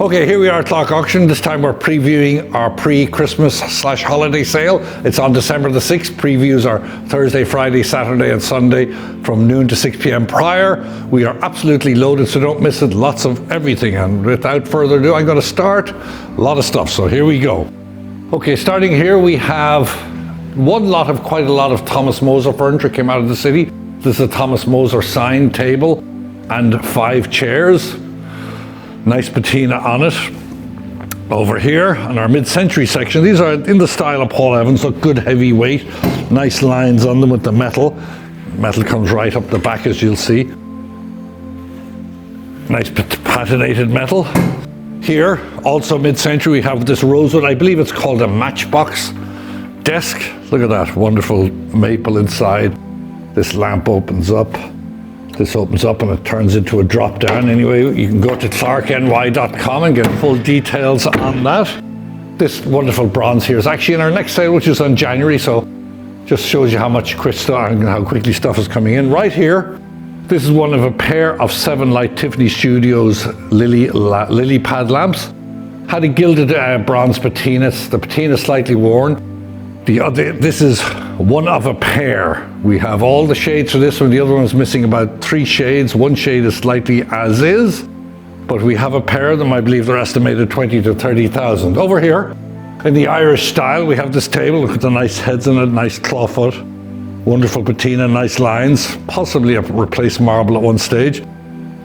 Okay, here we are at Clock Auction. This time we're previewing our pre-Christmas/holiday sale. It's on December the 6th. Previews are Thursday, Friday, Saturday and Sunday from noon to 6 p.m. prior. We are absolutely loaded, so don't miss it. Lots of everything. And without further ado, I'm going to start. A lot of stuff, so here we go. Okay, starting here we have quite a lot of Thomas Moser furniture came out of the city. This is a Thomas Moser sign table and 5 chairs. Nice patina on it. Over here on our mid-century section, these are in the style of Paul Evans, look good heavy weight, nice lines on them with the metal. Metal comes right up the back, as you'll see. Nice patinated metal. Here, also mid-century, we have this rosewood, I believe it's called a Matchbox desk. Look at that, wonderful maple inside. This lamp opens up. This opens up and it turns into a drop down. Anyway, you can go to clarkny.com and get full details on that. This wonderful bronze here is actually in our next sale, which is on January, so just shows you how much and how quickly stuff is coming in. Right here, this is one of a pair of 7 light Tiffany Studios lily pad lamps. Had a gilded bronze patina. The patina is slightly worn. This is one of a pair. We have all the shades for this one. The other one's missing about 3 shades. One shade is slightly as is, but we have a pair of them. I believe they're estimated 20 to 30,000. Over here, in the Irish style, we have this table. Look at the nice heads in it, nice clawfoot, wonderful patina, nice lines, possibly a replaced marble at one stage.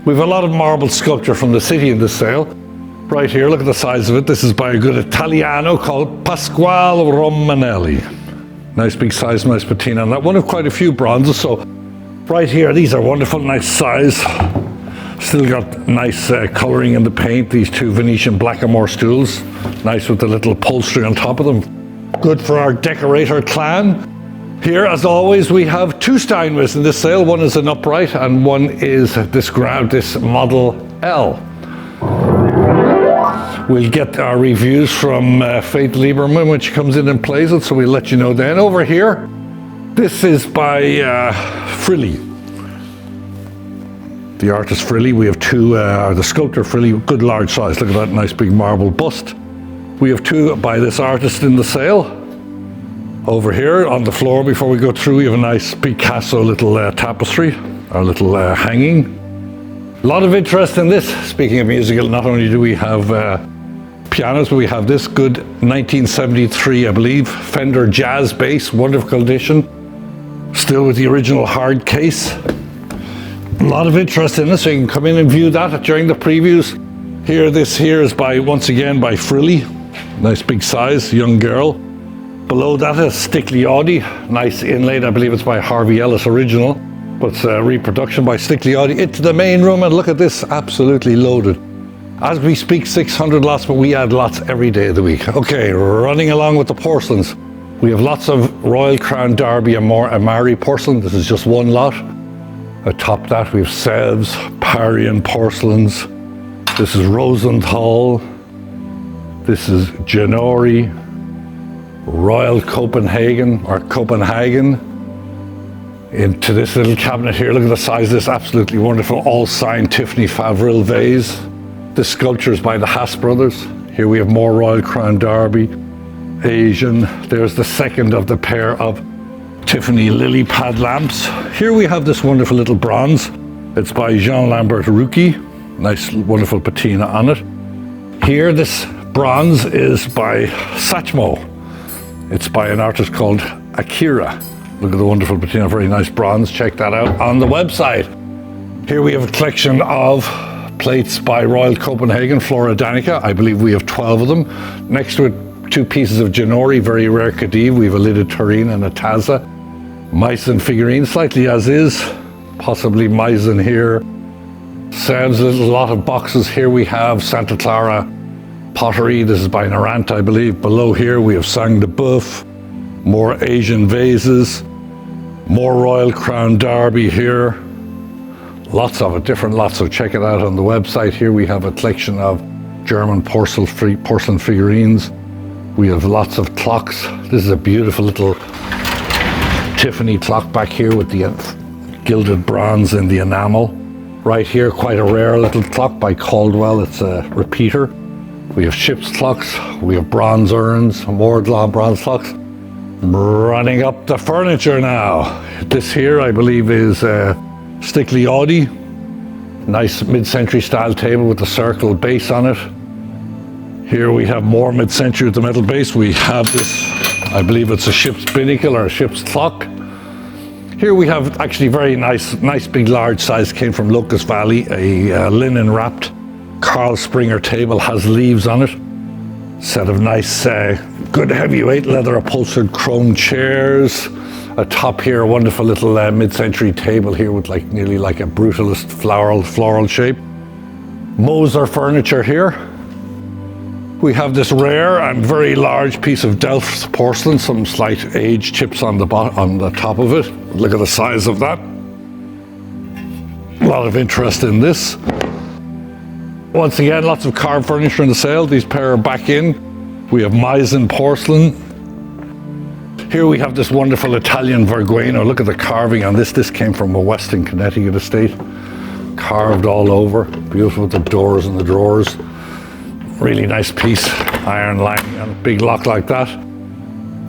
We have a lot of marble sculpture from the city in this sale. Right here, look at the size of it. This is by a good Italiano called Pasquale Romanelli. Nice big size, nice patina on that. One of quite a few bronzes. So right here, these are wonderful, nice size. Still got nice coloring in the paint. These 2 Venetian Blackamoor stools. Nice with the little upholstery on top of them. Good for our decorator clan. Here, as always, we have 2 Steinways in this sale. One is an upright and one is this Model L. We'll get our reviews from Faith Lieberman when she comes in and plays it, so we'll let you know then. Over here, this is by Frilly. The artist Frilly. We have 2, the sculptor Frilly, good large size. Look at that nice big marble bust. We have 2 by this artist in the sale. Over here on the floor, before we go through, we have a nice Picasso little tapestry, our little hanging. A lot of interest in this. Speaking of musical, not only do we have pianos, but we have this good 1973, I believe, Fender Jazz bass, wonderful condition, still with the original hard case. A lot of interest in this, so you can come in and view that during the previews. This here is once again by Frilly, nice big size, young girl. Below that is Stickley Audi, nice inlaid, I believe it's by Harvey Ellis original, but it's a reproduction by Stickley Audi. Into the main room, and look at this, absolutely loaded. As we speak, 600 lots, but we add lots every day of the week. Okay, running along with the porcelains. We have lots of Royal Crown Derby and Amari porcelain. This is just one lot. Atop that, we have Sevres, Parian porcelains. This is Rosenthal. This is Janori, Royal Copenhagen. Into this little cabinet here, look at the size of this, absolutely wonderful, all signed Tiffany Favril vase. This sculpture is by the Haas brothers. Here we have more Royal Crown Derby, Asian. There's the second of the pair of Tiffany lily pad lamps. Here we have this wonderful little bronze. It's by Jean-Lambert Roucki. Nice, wonderful patina on it. Here, this bronze is by Satchmo. It's by an artist called Akira. Look at the wonderful patina, very nice bronze. Check that out on the website. Here we have a collection of plates by Royal Copenhagen, Flora Danica. I believe we have 12 of them. Next to it, 2 pieces of Janori, very rare Cadive. We have a lidded Tureen and a Taza. Meissen figurine, slightly as is. Possibly Meissen here. Sevres, a lot of boxes. Here we have Santa Clara pottery. This is by Narant, I believe. Below here we have Sang de Boeuf. More Asian vases. More Royal Crown Derby here. Lots of it, different lots, so check it out on the website. Here we have a collection of German porcelain figurines. We have lots of clocks. This is a beautiful little Tiffany clock back here with the gilded bronze in the enamel. Right here, quite a rare little clock by Caldwell. It's a repeater. We have ship's clocks, we have bronze urns, more bronze clocks. Running up the furniture now. This here, I believe, is Stickley Audi. Nice mid-century style table with the circle base on it. Here we have more mid-century with the metal base. We have this, I believe it's a ship's binnacle or a ship's clock. Here we have actually very nice big large size, came from Locust Valley, a linen wrapped Carl Springer table, has leaves on it. Set of nice, good heavyweight leather upholstered chrome chairs. Atop here, a wonderful little mid-century table here with nearly like a brutalist floral shape. Moser furniture here. We have this rare and very large piece of Delft porcelain, some slight age chips on the top of it. Look at the size of that. A lot of interest in this. Once again, lots of carved furniture in the sale. These pair are back in. We have Meissen porcelain. Here we have this wonderful Italian Vergueno. Look at the carving on this. This came from a Western Connecticut estate. Carved all over. Beautiful with the doors and the drawers. Really nice piece. Iron lining and a big lock like that.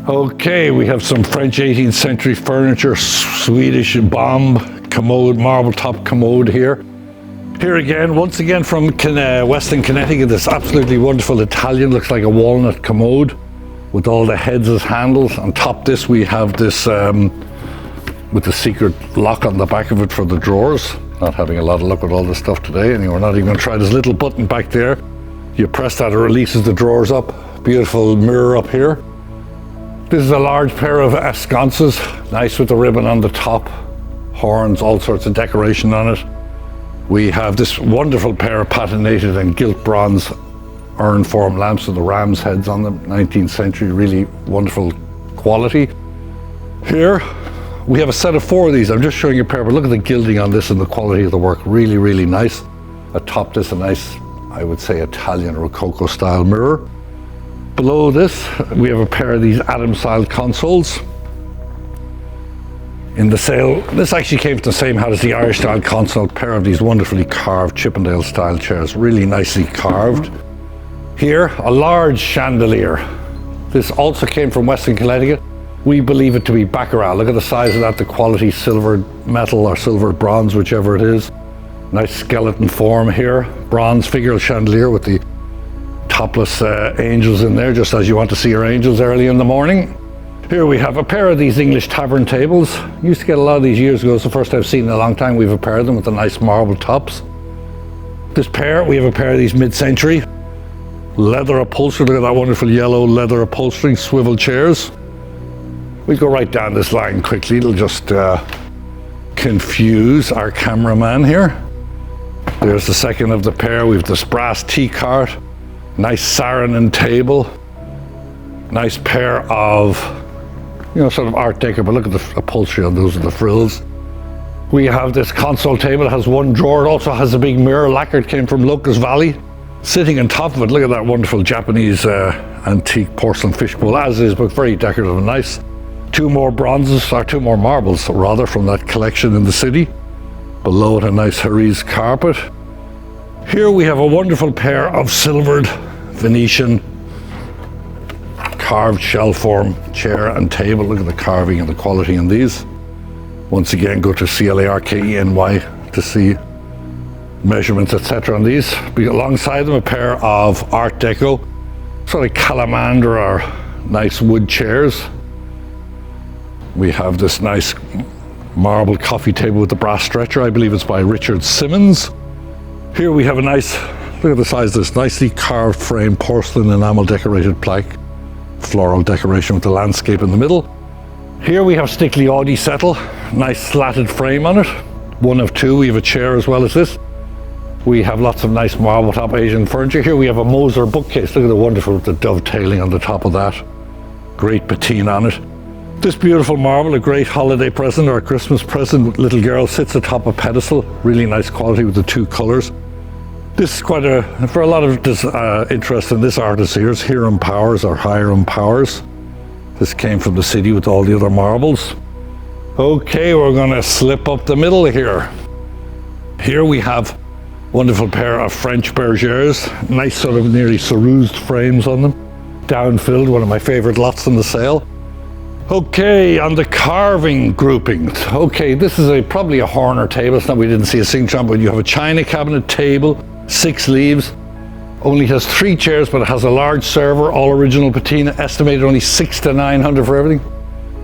Okay, we have some French 18th century furniture. Swedish bomb commode, marble top commode here. Here again, once again from Western Connecticut, this absolutely wonderful Italian, looks like a walnut commode with all the heads as handles. On top this we have this with the secret lock on the back of it for the drawers. Not having a lot of luck with all this stuff today, and we're not even going to try this little button back there. You press that, it releases the drawers up. Beautiful mirror up here. This is a large pair of sconces, nice with the ribbon on the top, horns, all sorts of decoration on it. We have this wonderful pair of patinated and gilt bronze urn form lamps with the ram's heads on them, 19th century, really wonderful quality. Here we have a set of 4 of these. I'm just showing you a pair, but look at the gilding on this and the quality of the work, really, really nice. Atop this, a nice, I would say, Italian Rococo style mirror. Below this, we have a pair of these Adams-style consoles. In the sale, this actually came from the same house as the Irish-style console, pair of these wonderfully carved Chippendale-style chairs, really nicely carved. Here, a large chandelier. This also came from Western Connecticut. We believe it to be Baccarat. Look at the size of that, the quality silvered metal or silvered bronze, whichever it is. Nice skeleton form here. Bronze figural chandelier with the topless angels in there, just as you want to see your angels early in the morning. Here we have a pair of these English tavern tables. Used to get a lot of these years ago. It's the first I've seen in a long time. We have a pair of them with the nice marble tops. This pair, we have a pair of these mid-century leather upholstery. Look at that wonderful yellow leather upholstery, swivel chairs. We'll go right down this line quickly. It'll just confuse our cameraman here. There's the second of the pair. We've this brass tea cart, nice Saarinen table, nice pair of, sort of Art Deco, but look at the upholstery on those, are the frills. We have this console table. It has one drawer. It also has a big mirror, lacquered, came from Locust Valley. Sitting on top of it, look at that wonderful Japanese antique porcelain fishbowl, as is, but very decorative and nice. 2 more bronzes, or 2 more marbles rather, from that collection in the city. Below it, a nice Harris carpet. Here we have a wonderful pair of silvered Venetian carved shell form chair and table. Look at the carving and the quality in these. Once again, go to CLARKENY to see measurements, etc. on these. Alongside them, a pair of Art Deco, sort of Calamander or nice wood chairs. We have this nice marble coffee table with the brass stretcher. I believe it's by Richard Simmons. Here we have a nice, look at the size of this, nicely carved frame porcelain enamel decorated plaque. Floral decoration with the landscape in the middle. Here we have Stickley Audi settle, nice slatted frame on it. 1 of 2, we have a chair as well as this. We have lots of nice marble top Asian furniture. Here we have a Moser bookcase. Look at the wonderful, the dovetailing on the top of that. Great patina on it. This beautiful marble, a great holiday present or a Christmas present. Little girl sits atop a pedestal. Really nice quality with the 2 colors. This is quite for a lot of interest in this artist here. It's Hiram Powers or Hiram Powers. This came from the city with all the other marbles. Okay, we're going to slip up the middle here. Here we have Wonderful pair of French bergères, nice sort of nearly cerused frames on them. Down-filled, one of my favorite lots in the sale. Okay, on the carving groupings. Okay, this is probably a Horner table. It's not, we didn't see a signature, but you have a china cabinet table, 6 leaves. Only has 3 chairs, but it has a large server, all original patina, estimated only 600 to 900 for everything.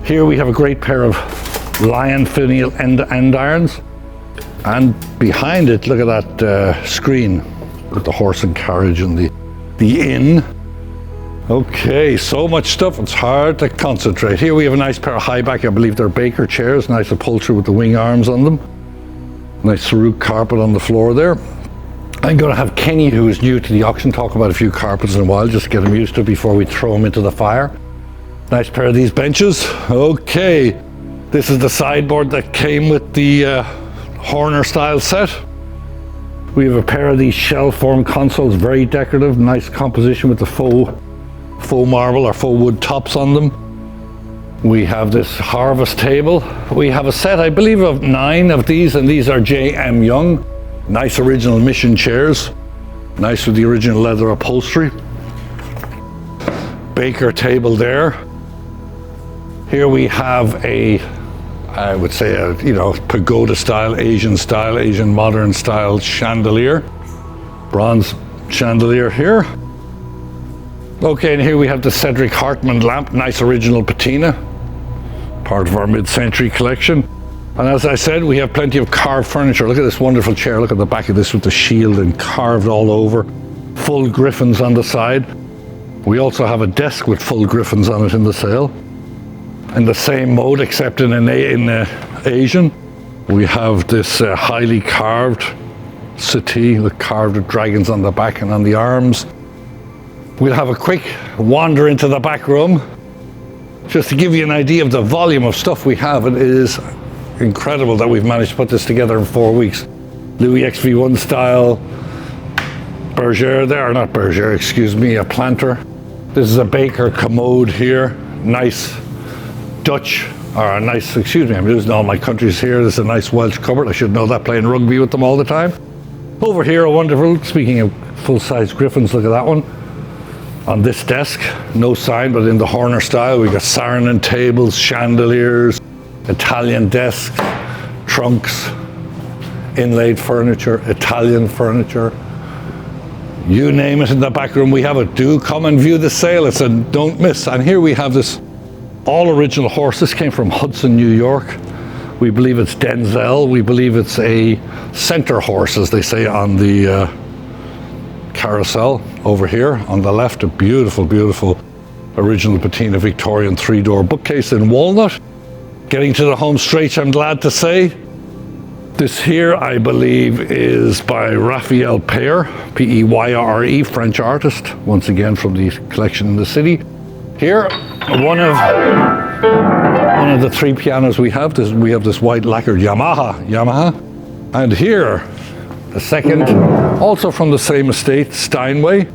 Here we have a great pair of Lion finial andirons. And behind it, look at that screen with the horse and carriage and the inn. Okay, so much stuff, it's hard to concentrate. Here we have a nice pair of high back, I believe they're Baker chairs, nice upholstery with the wing arms on them. Nice Saruc carpet on the floor there. I'm going to have Kenny, who is new to the auction, talk about a few carpets in a while, just to get him used to it before we throw him into the fire. Nice pair of these benches. Okay, this is the sideboard that came with the Horner style set. We have a pair of these shell form consoles, very decorative, nice composition with the faux marble or faux wood tops on them. We have this harvest table. We have a set, I believe, of 9 of these, and these are J.M. Young. Nice original mission chairs, nice with the original leather upholstery. Baker table there. Here we have I would say pagoda style, Asian modern style chandelier. Bronze chandelier here. Okay, and here we have the Cedric Hartmann lamp, nice original patina, part of our mid-century collection. And as I said, we have plenty of carved furniture. Look at this wonderful chair. Look at the back of this with the shield and carved all over. Full griffins on the side. We also have a desk with full griffins on it in the sale. In the same mode, except in Asian. We have this highly carved settee with carved dragons on the back and on the arms. We'll have a quick wander into the back room, just to give you an idea of the volume of stuff we have. It is incredible that we've managed to put this together in 4 weeks. Louis XV1 style bergère there, or not bergère, excuse me, a planter. This is a Baker commode here, nice Dutch, or a nice, excuse me, I'm losing all my countries here. This is a nice Welsh cupboard. I should know that, playing rugby with them all the time. Over here, a wonderful, speaking of full-size griffins, look at that one. On this desk, no sign, but in the Horner style, we got Saarinen tables, chandeliers, Italian desks, trunks, inlaid furniture, Italian furniture. You name it, in the back room we have it. Do come and view the sale. It's a don't miss. And here we have this all original horse. This came from Hudson, New York. We believe it's Denzel. We believe it's a center horse, as they say on the carousel over here on the left. A beautiful, beautiful original patina Victorian 3-door bookcase in walnut. Getting to the home stretch, I'm glad to say. This here, I believe, is by Raphael Peyer, P-E-Y-R-E, French artist, once again from the collection in the city. Here, one of the 3 pianos we have. We have this white lacquered Yamaha. And here, the second, also from the same estate, Steinway.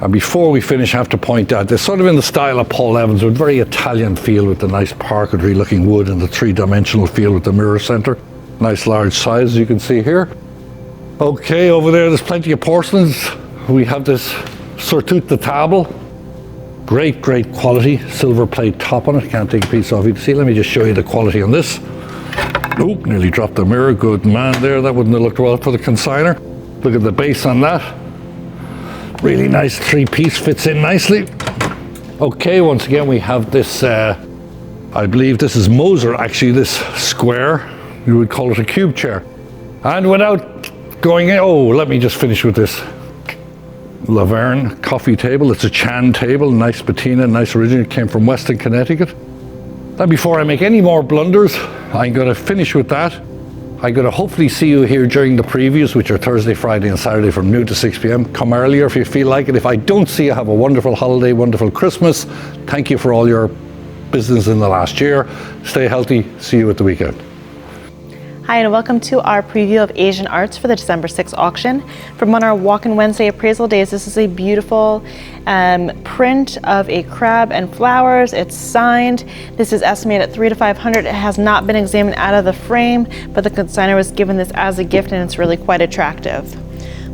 And before we finish, I have to point out, they're sort of in the style of Paul Evans, with very Italian feel with the nice parquetry looking wood and the 3-dimensional feel with the mirror center. Nice large size, as you can see here. Okay, over there's plenty of porcelains. We have this Surtout de Table. Great, great quality. Silver plate top on it. Can't take a piece off. You can see, let me just show you the quality on this. Oop, nearly dropped the mirror. Good man there. That wouldn't have looked well for the consignor. Look at the base on that. Really nice 3-piece, fits in nicely. Okay, once again we have this, I believe this is Moser, actually, this square. You would call it a cube chair. And without going in, let me just finish with this Laverne coffee table. It's a Chan table, nice patina, nice original. It came from Weston, Connecticut. Now before I make any more blunders, I'm going to finish with that. I'm going to hopefully see you here during the previews, which are Thursday, Friday and Saturday from noon to 6 p.m. Come earlier if you feel like it. If I don't see you, have a wonderful holiday, wonderful Christmas. Thank you for all your business in the last year. Stay healthy. See you at the weekend. Hi, and welcome to our preview of Asian arts for the December 6th auction. From on our Walk-in Wednesday appraisal days, this is a beautiful print of a crab and flowers. It's signed. This is estimated at $300 to $500. It has not been examined out of the frame, but the consignor was given this as a gift, and it's really quite attractive.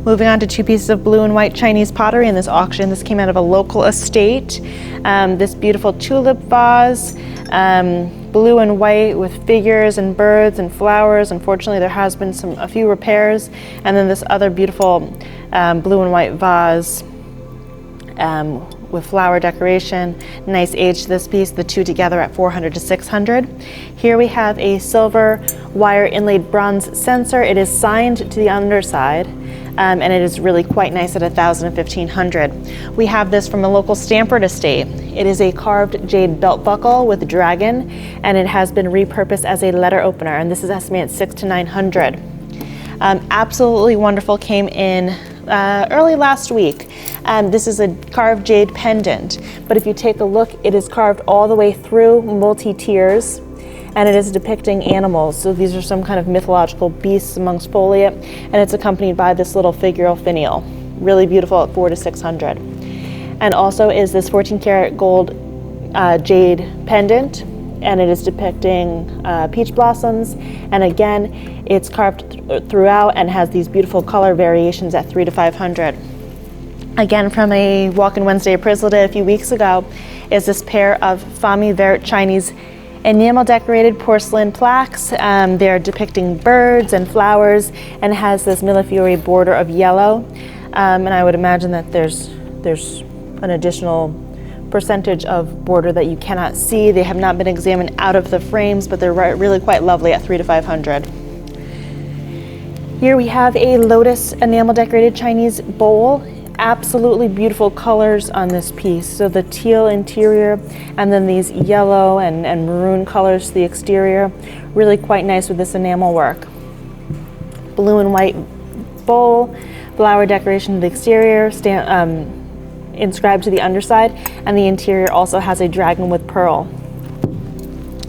Moving on to two pieces of blue and white Chinese pottery in this auction. This came out of a local estate. This beautiful tulip vase, blue and white with figures and birds and flowers. Unfortunately, there has been a few repairs. And then this other beautiful blue and white vase with flower decoration. Nice age to this piece, the two together at $400 to $600. Here we have a silver wire inlaid bronze censer. It is signed to the underside. And it is really quite nice at $1,000 to $1,500. We have this from a local Stamford estate. It is a carved jade belt buckle with a dragon, and it has been repurposed as a letter opener, and this is estimated $600 to $900. Absolutely wonderful, came in early last week. This is a carved jade pendant, but if you take a look, it is carved all the way through, multi-tiers, and it is depicting animals. So these are some kind of mythological beasts amongst foliate, and it's accompanied by this little figural finial. Really beautiful at $400 to $600. And also is this 14 karat gold jade pendant, and it is depicting peach blossoms. And again, it's carved throughout and has these beautiful color variations at $300 to $500. Again, from a Walk-in Wednesday appraisal day a few weeks ago, is this pair of Fami Vert Chinese enamel decorated porcelain plaques. They're depicting birds and flowers, and has this millefiori border of yellow. And I would imagine that there's an additional percentage of border that you cannot see. They have not been examined out of the frames, but they're really quite lovely at $300 to $500. Here we have a lotus enamel decorated Chinese bowl. Absolutely beautiful colors on this piece. So the teal interior, and then these yellow and maroon colors to the exterior. Really quite nice with this enamel work. Blue and white bowl, flower decoration to the exterior, inscribed to the underside, and the interior also has a dragon with pearl.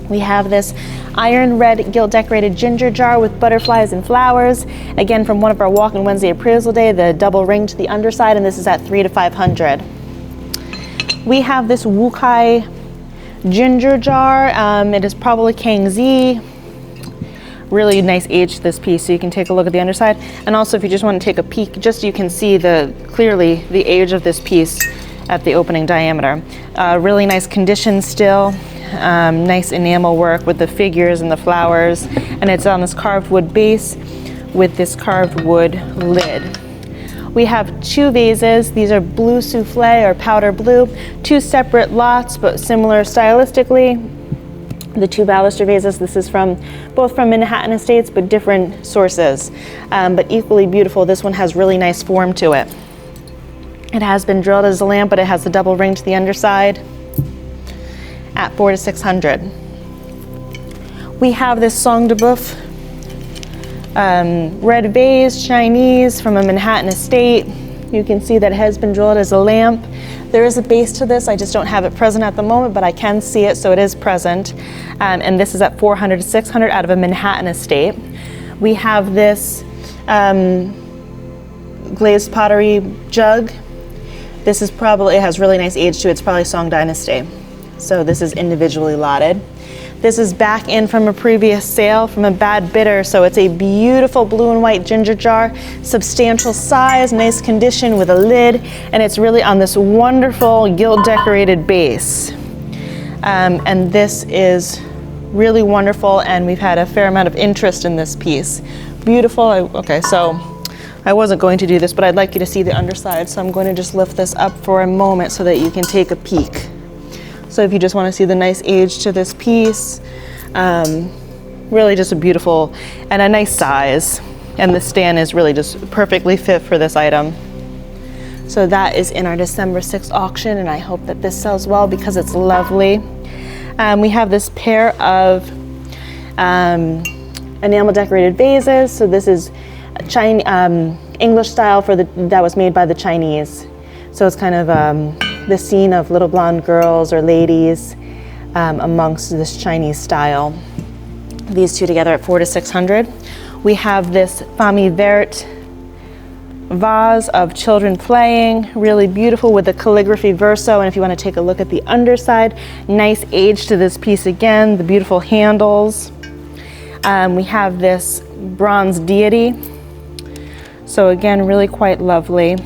We have this iron red gilt decorated ginger jar with butterflies and flowers. Again, from one of our Walk-in Wednesday appraisal day, the double ring to the underside, and this is at $300 to $500. We have this Wukai ginger jar. It is probably Kangxi. Really nice age to this piece, so you can take a look at the underside. And also, if you just want to take a peek, just so you can see clearly the age of this piece at the opening diameter. Really nice condition still. Nice enamel work with the figures and the flowers, and it's on this carved wood base with this carved wood lid. We have two vases. These are blue souffle or powder blue, two separate lots but similar stylistically. The two baluster vases, this is both from Manhattan Estates but different sources, but equally beautiful. This one has really nice form to it. It has been drilled as a lamp, but it has the double ring to the underside at $400 to $600. We have this Song de Boeuf red vase, Chinese, from a Manhattan estate. You can see that it has been drilled as a lamp. There is a base to this. I just don't have it present at the moment, but I can see it, so it is present. And this is at $400 to $600 out of a Manhattan estate. We have this glazed pottery jug. This is probably, it has really nice age to it. It's probably Song Dynasty. So this is individually lotted. This is back in from a previous sale from a bad bidder. So it's a beautiful blue and white ginger jar, substantial size, nice condition with a lid, and it's really on this wonderful gilt decorated base. And this is really wonderful, and we've had a fair amount of interest in this piece. Beautiful. Okay, so I wasn't going to do this, but I'd like you to see the underside, so I'm going to just lift this up for a moment so that you can take a peek. So if you just want to see the nice age to this piece, really just a beautiful and a nice size. And the stand is really just perfectly fit for this item. So that is in our December 6th auction, and I hope that this sells well because it's lovely. We have this pair of enamel decorated vases. So this is English style that was made by the Chinese. So it's kind of the scene of little blonde girls or ladies amongst this Chinese style. These two together at 400 to 600. We have this Famille Verte vase of children playing, really beautiful with the calligraphy verso. And if you want to take a look at the underside, nice age to this piece again, the beautiful handles. We have this bronze deity. So again, really quite lovely.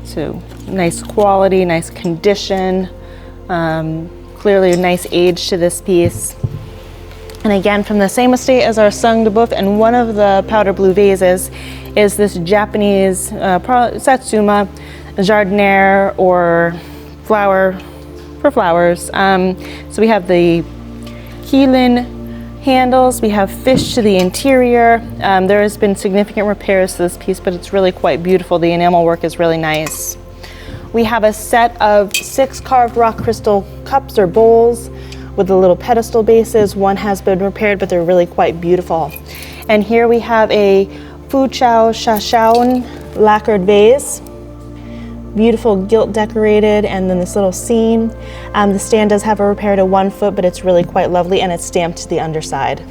So nice quality, nice condition, clearly a nice age to this piece. And again, from the same estate as our Sang de Boeuf, and one of the powder blue vases is this Japanese Satsuma jardiniere, or flower for flowers. So we have the Keelin handles, we have fish to the interior. There has been significant repairs to this piece, but it's really quite beautiful. The enamel work is really nice. We have a set of 6 carved rock crystal cups or bowls with the little pedestal bases. One has been repaired, but they're really quite beautiful. And here we have a Fu Chao Shashaon lacquered vase. Beautiful gilt decorated, and then this little scene. The stand does have a repair to 1 foot, but it's really quite lovely, and it's stamped to the underside.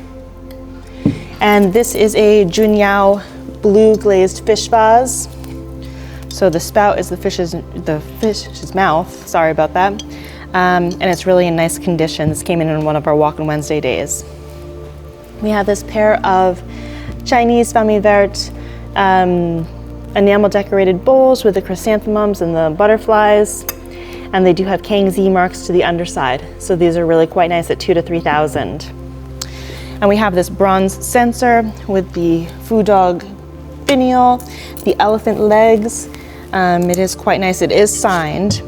And this is a Junyao blue glazed fish vase. So the spout is the fish's mouth, sorry about that. And it's really in nice condition. This came in one of our Walk-in Wednesday days. We have this pair of Chinese Famille Verte enamel decorated bowls with the chrysanthemums and the butterflies. And they do have Kangxi marks to the underside. So these are really quite nice at 2,000 to 3,000. And we have this bronze censer with the Fu Dog finial, the elephant legs. It is quite nice. It is signed.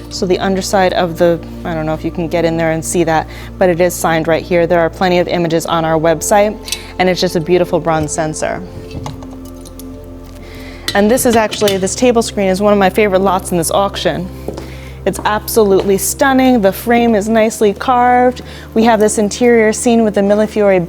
So the underside of the, I don't know if you can get in there and see that, but it is signed right here. There are plenty of images on our website, and it's just a beautiful bronze censer. And this is actually, this table screen is one of my favorite lots in this auction. It's absolutely stunning. The frame is nicely carved. We have this interior scene with the Millefiori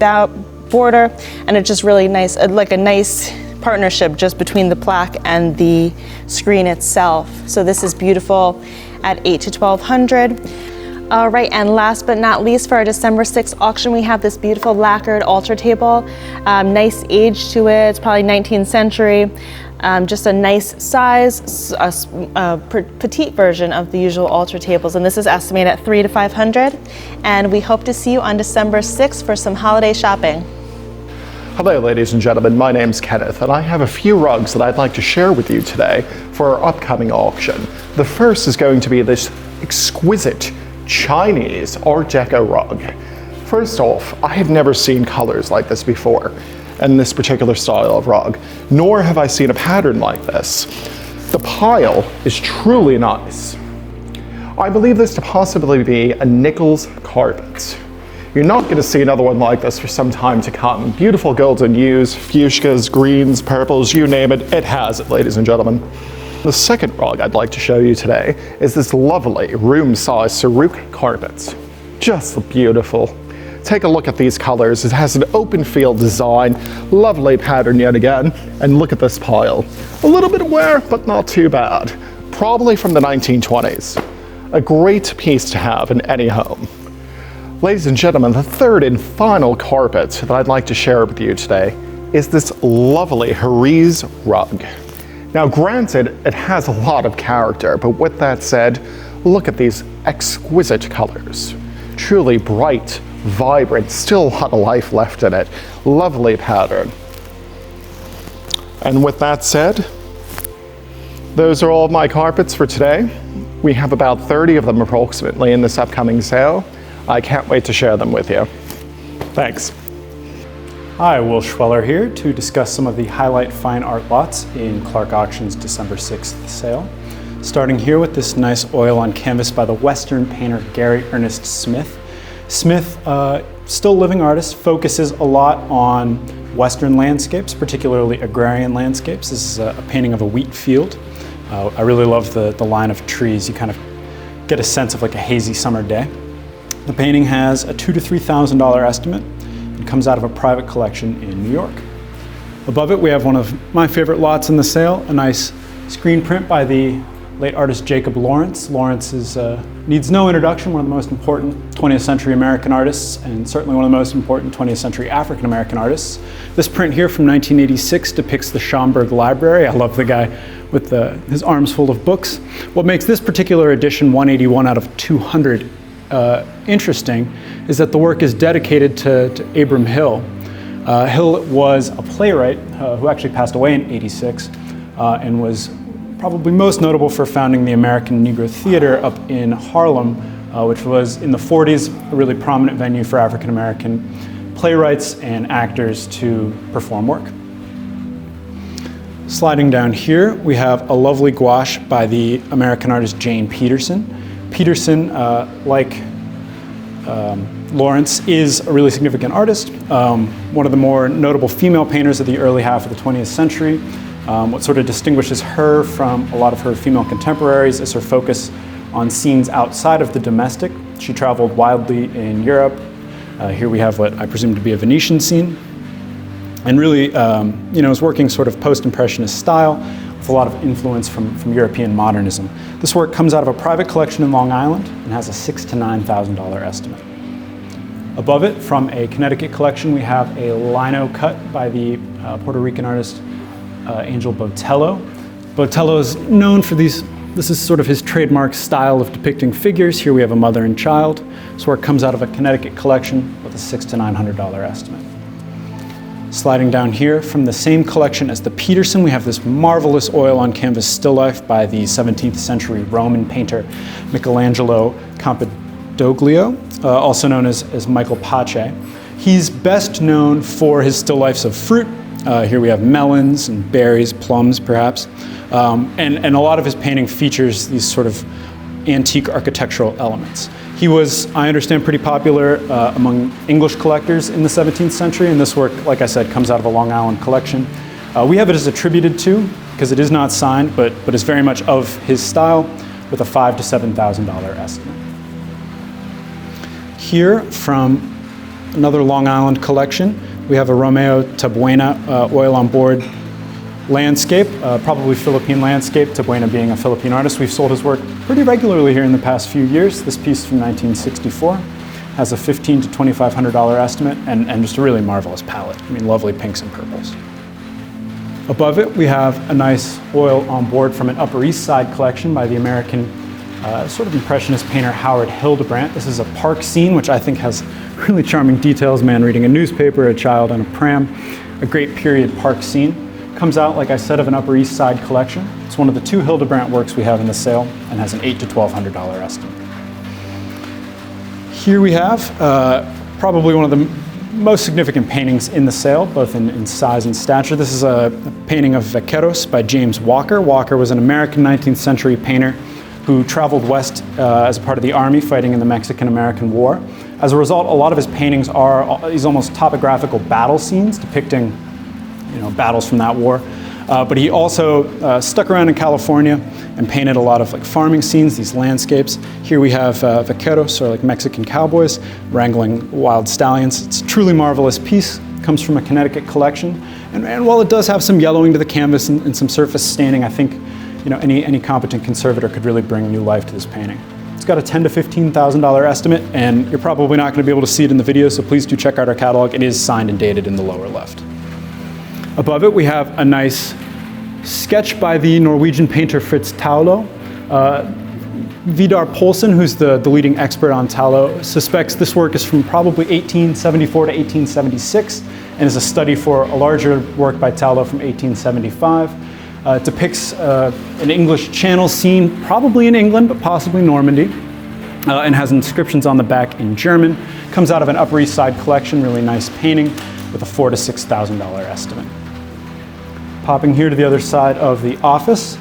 border, and it's just really nice, like a nice partnership just between the plaque and the screen itself. So this is beautiful at 800 to 1,200. All right, and last but not least, for our December 6th auction, we have this beautiful lacquered altar table. Nice age to it, it's probably 19th century. Just a nice size, a petite version of the usual altar tables, and this is estimated at 300 to 500. And we hope to see you on December 6th for some holiday shopping. Hello ladies and gentlemen, my name's Kenneth, and I have a few rugs that I'd like to share with you today for our upcoming auction. The first is going to be this exquisite Chinese Art Deco rug. First off, I have never seen colors like this before in this particular style of rug, nor have I seen a pattern like this. The pile is truly nice. I believe this to possibly be a Nichols carpet. You're not going to see another one like this for some time to come. Beautiful golden hues, fuchsias, greens, purples, you name it, it has it, ladies and gentlemen. The second rug I'd like to show you today is this lovely room-size Saruk carpet. Just beautiful. Take a look at these colors. It has an open field design, lovely pattern yet again, and look at this pile. A little bit of wear, but not too bad. Probably from the 1920s. A great piece to have in any home. Ladies and gentlemen, the third and final carpet that I'd like to share with you today is this lovely Herrese rug. Now granted, it has a lot of character, but with that said, look at these exquisite colors. Truly bright, vibrant, still a lot of life left in it. Lovely pattern. And with that said, those are all of my carpets for today. We have about 30 of them approximately in this upcoming sale. I can't wait to share them with you. Thanks. Hi, Will Schweller here to discuss some of the highlight fine art lots in Clark Auction's December 6th sale. Starting here with this nice oil on canvas by the Western painter Gary Ernest Smith. Smith, still living artist, focuses a lot on Western landscapes, particularly agrarian landscapes. This is a painting of a wheat field. I really love the line of trees. You kind of get a sense of like a hazy summer day. The painting has a $2,000 to $3,000 estimate and comes out of a private collection in New York. Above it, we have one of my favorite lots in the sale, a nice screen print by the late artist Jacob Lawrence. Lawrence needs no introduction, one of the most important 20th century American artists, and certainly one of the most important 20th century African American artists. This print here from 1986 depicts the Schomburg Library. I love the guy with his arms full of books. What makes this particular edition 181 out of 200 interesting is that the work is dedicated to Abram Hill. Hill was a playwright who actually passed away in '86 and was probably most notable for founding the American Negro Theater up in Harlem, which was in the 40s a really prominent venue for African American playwrights and actors to perform work. Sliding down here, we have a lovely gouache by the American artist Jane Peterson. Peterson, like Lawrence, is a really significant artist, one of the more notable female painters of the early half of the 20th century. What sort of distinguishes her from a lot of her female contemporaries is her focus on scenes outside of the domestic. She traveled widely in Europe. Here we have what I presume to be a Venetian scene. And really, is working sort of post-impressionist style with a lot of influence from European modernism. This work comes out of a private collection in Long Island and has a $6,000 to $9,000 estimate. Above it, from a Connecticut collection, we have a lino cut by the Puerto Rican artist Angel Botello. Botello is known for this is sort of his trademark style of depicting figures. Here we have a mother and child. This work comes out of a Connecticut collection with a $600 to $900 estimate. Sliding down here, from the same collection as the Peterson, we have this marvelous oil on canvas still life by the 17th century Roman painter Michelangelo Campidoglio, also known as Michael Pace. He's best known for his still lifes of fruit. Here we have melons and berries, plums perhaps, and a lot of his painting features these sort of antique architectural elements. He was, I understand, pretty popular among English collectors in the 17th century, and this work, like I said, comes out of a Long Island collection. We have it as attributed to, because it is not signed, but is very much of his style, with a $5,000 to $7,000 estimate. Here, from another Long Island collection, we have a Romeo Tabuena oil on board landscape, probably Philippine landscape, Tabuena being a Philippine artist. We've sold his work pretty regularly here in the past few years. This piece from 1964 has a $1,500 to $2,500 estimate and just a really marvelous palette. I mean, lovely pinks and purples. Above it, we have a nice oil on board from an Upper East Side collection by the American sort of impressionist painter Howard Hildebrandt. This is a park scene, which I think has really charming details. Man reading a newspaper, a child on a pram, a great period park scene. Comes out, like I said, of an Upper East Side collection. It's one of the 2 Hildebrandt works we have in the sale and has an $8,000 to $1,200 estimate. Here we have probably one of the most significant paintings in the sale, both in size and stature. This is a painting of Vaqueros by James Walker. Walker was an American 19th century painter who traveled west as a part of the army fighting in the Mexican-American War. As a result, a lot of his paintings are these almost topographical battle scenes depicting battles from that war. But he also stuck around in California and painted a lot of farming scenes, these landscapes. Here we have vaqueros, or Mexican cowboys, wrangling wild stallions. It's a truly marvelous piece. Comes from a Connecticut collection. And while it does have some yellowing to the canvas and some surface staining, I think any competent conservator could really bring new life to this painting. It's got a $10,000 to $15,000 estimate, and you're probably not going to be able to see it in the video, so please do check out our catalog. It is signed and dated in the lower left. Above it, we have a nice sketch by the Norwegian painter Fritz Taulo. Vidar Poulsen, who's the leading expert on Taulo, suspects this work is from probably 1874 to 1876 and is a study for a larger work by Taulo from 1875. It depicts an English Channel scene, probably in England, but possibly Normandy, and has inscriptions on the back in German. Comes out of an Upper East Side collection, really nice painting, with a $4,000 to $6,000 estimate. Popping here to the other side of the office,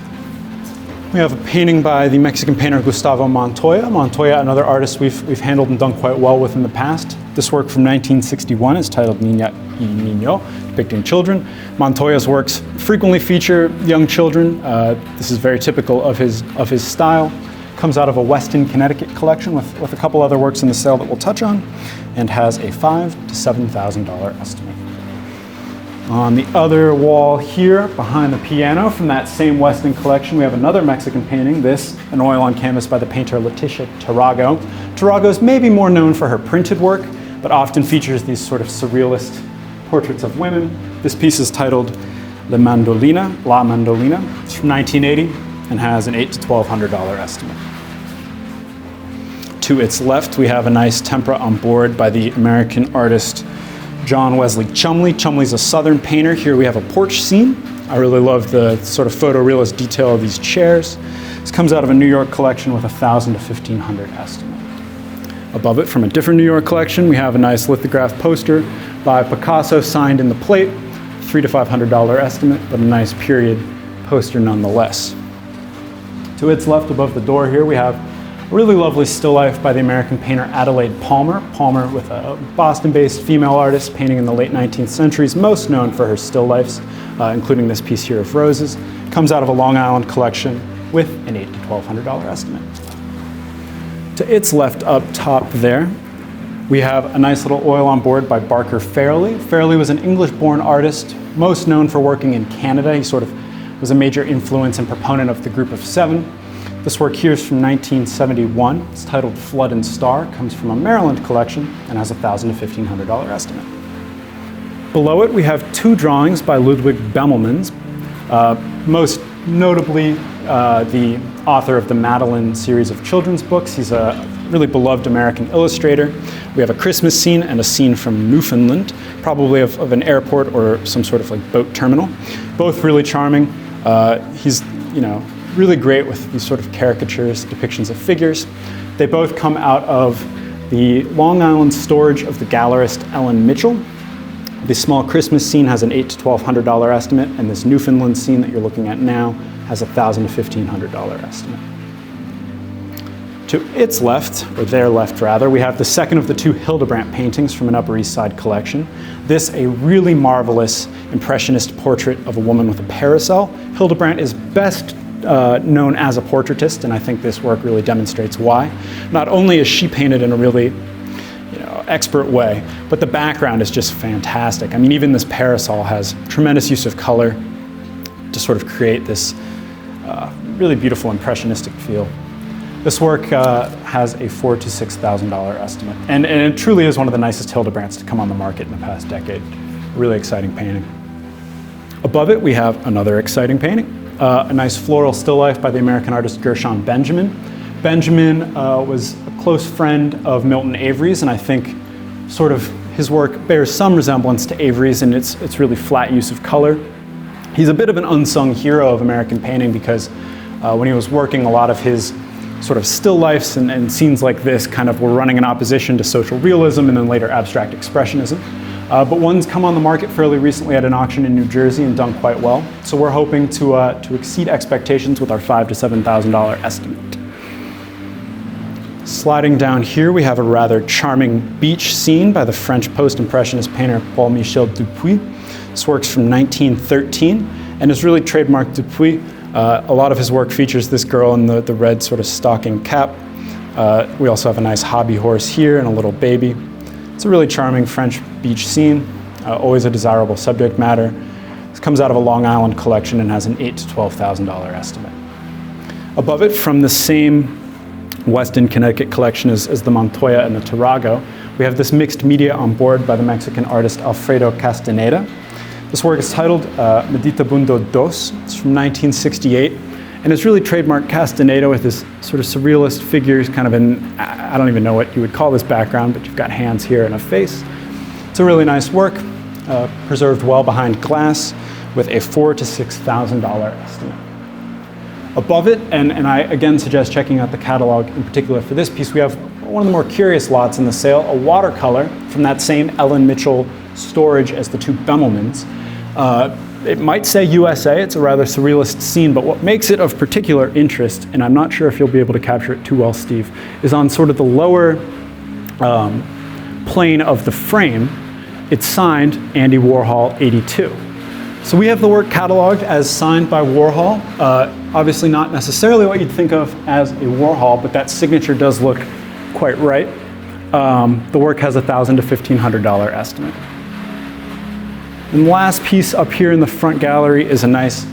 we have a painting by the Mexican painter Gustavo Montoya. Montoya, another artist we've handled and done quite well with in the past. This work from 1961 is titled Niña y Niño, depicting children. Montoya's works frequently feature young children. This is very typical of his style. Comes out of a Weston, Connecticut collection with a couple other works in the sale that we'll touch on, and has a $5,000 to $7,000 estimate. On the other wall here, behind the piano, from that same Weston collection, we have another Mexican painting, this, an oil on canvas by the painter Leticia Tarago. Tarago's maybe more known for her printed work, but often features these sort of surrealist portraits of women. This piece is titled La Mandolina. It's from 1980 and has an $800 to $1,200 estimate. To its left, we have a nice tempera on board by the American artist John Wesley Chumley. Chumley's a Southern painter. Here we have a porch scene. I really love the sort of photorealist detail of these chairs. This comes out of a New York collection with a $1,000 to $1,500 estimate. Above it, from a different New York collection, we have a nice lithograph poster by Picasso signed in the plate, $300 to $500 estimate, but a nice period poster nonetheless. To its left, above the door here, we have a really lovely still life by the American painter Adelaide Palmer. Palmer, with a Boston-based female artist painting in the late 19th century, is most known for her still lifes, including this piece here of roses. Comes out of a Long Island collection with an $800 to $1,200 estimate. To its left up top there, we have a nice little oil on board by Barker Fairley. Fairley was an English-born artist, most known for working in Canada. He sort of was a major influence and proponent of the Group of Seven. This work here is from 1971. It's titled Flood and Star, comes from a Maryland collection, and has a $1,000 to $1,500 estimate. Below it, we have two drawings by Ludwig Bemelmans, most notably the author of the Madeline series of children's books. He's a really beloved American illustrator. We have a Christmas scene and a scene from Newfoundland, probably of an airport or some sort of like boat terminal. Both really charming. He's, really great with these sort of caricatures, depictions of figures. They both come out of the Long Island storage of the gallerist Ellen Mitchell. The small Christmas scene has an $800 to $1,200 estimate, and this Newfoundland scene that you're looking at now has a $1,000 to $1,500 estimate. To its left, or their left rather, we have the second of the two Hildebrandt paintings from an Upper East Side collection. This, a really marvelous impressionist portrait of a woman with a parasol. Hildebrandt is best known as a portraitist, and I think this work really demonstrates why. Not only is she painted in a really expert way, but the background is just fantastic. I mean, even this parasol has tremendous use of color to sort of create this really beautiful impressionistic feel. This work has a $4,000 to $6,000 estimate, and it truly is one of the nicest Hildebrandts to come on the market in the past decade. Really exciting painting. Above it, we have another exciting painting. A nice floral still life by the American artist Gershon Benjamin. Benjamin was a close friend of Milton Avery's, and I think sort of his work bears some resemblance to Avery's in its really flat use of color. He's a bit of an unsung hero of American painting because when he was working, a lot of his sort of still lifes and scenes like this kind of were running in opposition to social realism and then later abstract expressionism. But one's come on the market fairly recently at an auction in New Jersey and done quite well. So we're hoping to exceed expectations with our $5,000 to $7,000 estimate. Sliding down here, we have a rather charming beach scene by the French post-impressionist painter Paul-Michel Dupuy. This work's from 1913 and is really trademarked Dupuy. A lot of his work features this girl in the red sort of stocking cap. We also have a nice hobby horse here and a little baby. It's a really charming French beach scene, always a desirable subject matter. This comes out of a Long Island collection and has an $8,000 to $12,000 estimate. Above it, from the same Weston, Connecticut collection as the Montoya and the Tarago, we have this mixed media on board by the Mexican artist Alfredo Castaneda. This work is titled Meditabundo Dos. It's from 1968, and it's really trademarked Castaneda with this sort of surrealist figures, kind of I don't even know what you would call this background, but you've got hands here and a face. It's a really nice work, preserved well behind glass, with a $4,000 to $6,000 estimate. Above it, and I again suggest checking out the catalog in particular for this piece, we have one of the more curious lots in the sale, a watercolor from that same Ellen Mitchell storage as the two Bemelmans. It might say USA, it's a rather surrealist scene, but what makes it of particular interest, and I'm not sure if you'll be able to capture it too well, Steve, is on sort of the lower plane of the frame, it's signed Andy Warhol 82. So we have the work cataloged as signed by Warhol. Obviously not necessarily what you'd think of as a Warhol, but that signature does look quite right. The work has a $1,000 to $1,500 estimate. And the last piece up here in the front gallery is a nice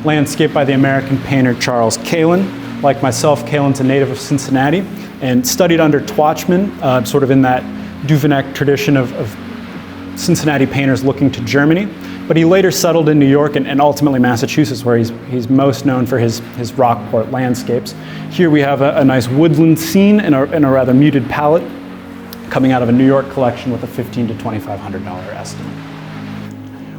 landscape by the American painter Charles Kalin. Like myself, Kalin's a native of Cincinnati and studied under Twachman, sort of in that Duveneck tradition of Cincinnati painters looking to Germany. But he later settled in New York and ultimately Massachusetts, where he's most known for his Rockport landscapes. Here we have a nice woodland scene in a rather muted palette, coming out of a New York collection with a $1,500 to $2,500 estimate.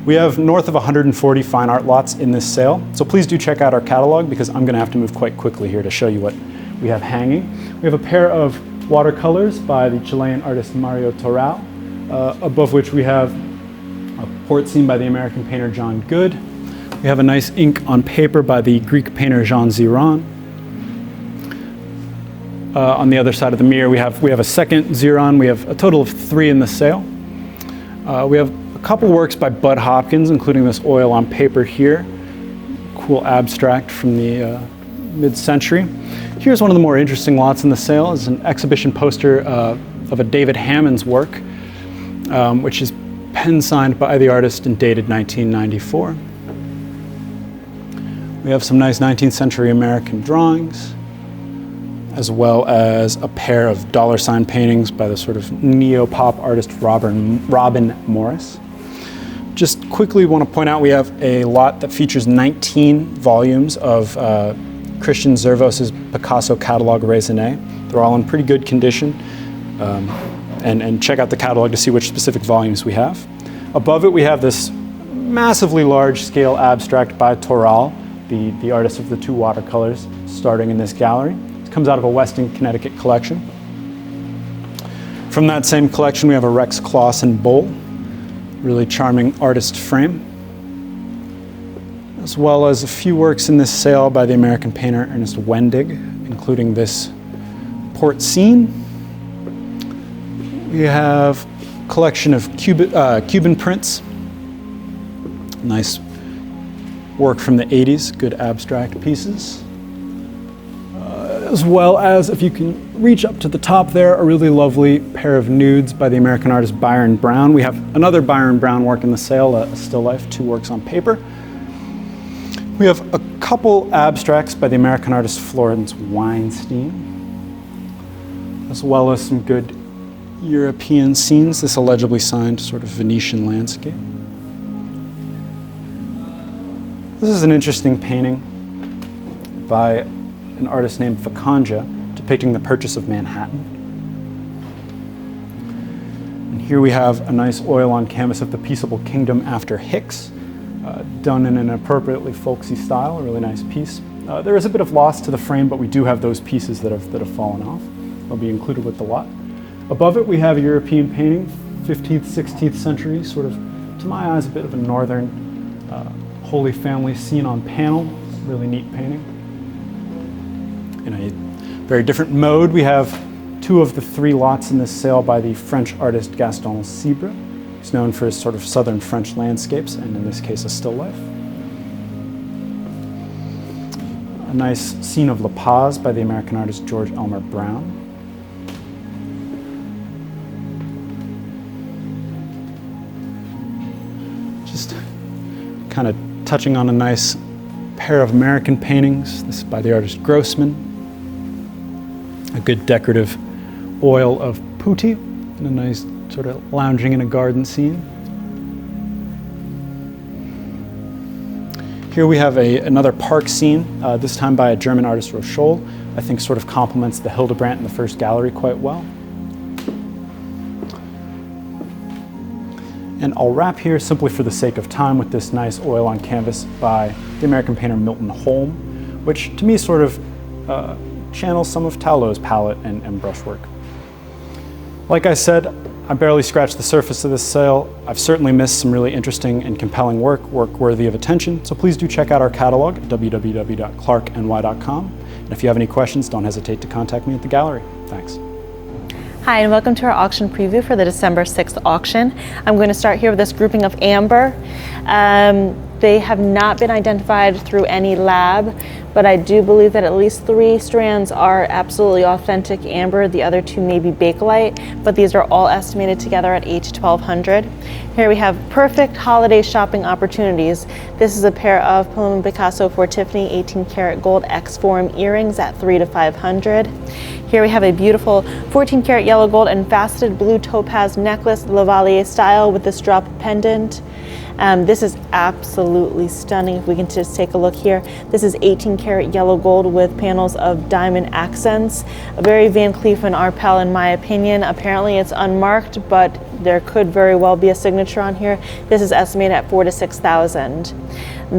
We have north of 140 fine art lots in this sale, so please do check out our catalog, because I'm going to have to move quite quickly here to show you what we have hanging. We have a pair of watercolors by the Chilean artist Mario Toral, above which we have a port scene by the American painter John Good. We have a nice ink on paper by the Greek painter Jean Ziron. On the other side of the mirror, we have a second Ziron. We have a total of 3 in the sale. We have a couple works by Bud Hopkins, including this oil on paper here. Cool abstract from the mid-century. Here's one of the more interesting lots in the sale. It's an exhibition poster of a David Hammons work, which is pen signed by the artist and dated 1994. We have some nice 19th century American drawings, as well as a pair of dollar sign paintings by the sort of neo-pop artist Robin Morris. Just quickly want to point out we have a lot that features 19 volumes of Christian Zervos' Picasso catalog raisonné. They're all in pretty good condition. And check out the catalog to see which specific volumes we have. Above it we have this massively large scale abstract by Toral, the artist of the 2 watercolors, starting in this gallery. It comes out of a Weston, Connecticut collection. From that same collection we have a Rex Clausen bowl, really charming artist frame, as well as a few works in this sale by the American painter Ernest Wendig, including this port scene. We have a collection of Cuban prints, nice work from the 80s, good abstract pieces. As well as, if you can reach up to the top there, a really lovely pair of nudes by the American artist Byron Brown. We have another Byron Brown work in the sale, a still life, 2 works on paper. We have a couple abstracts by the American artist Florence Weinstein, as well as some good European scenes, this illegibly signed sort of Venetian landscape. This is an interesting painting by an artist named Fakanja, depicting the purchase of Manhattan. And here we have a nice oil on canvas of the Peaceable Kingdom after Hicks, done in an appropriately folksy style, a really nice piece. There is a bit of loss to the frame, but we do have those pieces that have fallen off. They'll be included with the lot. Above it we have a European painting, 15th, 16th century, sort of, to my eyes, a bit of a northern Holy Family scene on panel. Really neat painting. In a very different mode, we have 2 of the 3 lots in this sale by the French artist Gaston Cibre. He's known for his sort of southern French landscapes, and in this case, a still life. A nice scene of La Paz by the American artist George Elmer Brown. Just kind of touching on a nice pair of American paintings. This is by the artist Grossman. A good decorative oil of putti, and a nice sort of lounging in a garden scene. Here we have another park scene, this time by a German artist, Rochol. I think sort of complements the Hildebrandt in the first gallery quite well. And I'll wrap here simply for the sake of time with this nice oil on canvas by the American painter Milton Holm, which to me sort of channels some of Tallo's palette and brushwork. Like I said, I barely scratched the surface of this sale. I've certainly missed some really interesting and compelling work worthy of attention, so please do check out our catalog at www.clarkny.com. And if you have any questions, don't hesitate to contact me at the gallery. Thanks. Hi, and welcome to our auction preview for the December 6th auction. I'm going to start here with this grouping of amber. They have not been identified through any lab, but I do believe that at least 3 strands are absolutely authentic amber. The other 2 may be Bakelite, but these are all estimated together at $8 to $1,200. Here we have perfect holiday shopping opportunities. This is a pair of Paloma Picasso for Tiffany 18 karat gold X form earrings at $300 to $500. Here we have a beautiful 14 karat yellow gold and faceted blue topaz necklace, Lavalier style, with this drop pendant. This is absolutely stunning. If we can just take a look here, this is 18 karat yellow gold with panels of diamond accents. A very Van Cleef & Arpels in my opinion. Apparently it's unmarked, but there could very well be a signature on here. This is estimated at $4,000 to $6,000.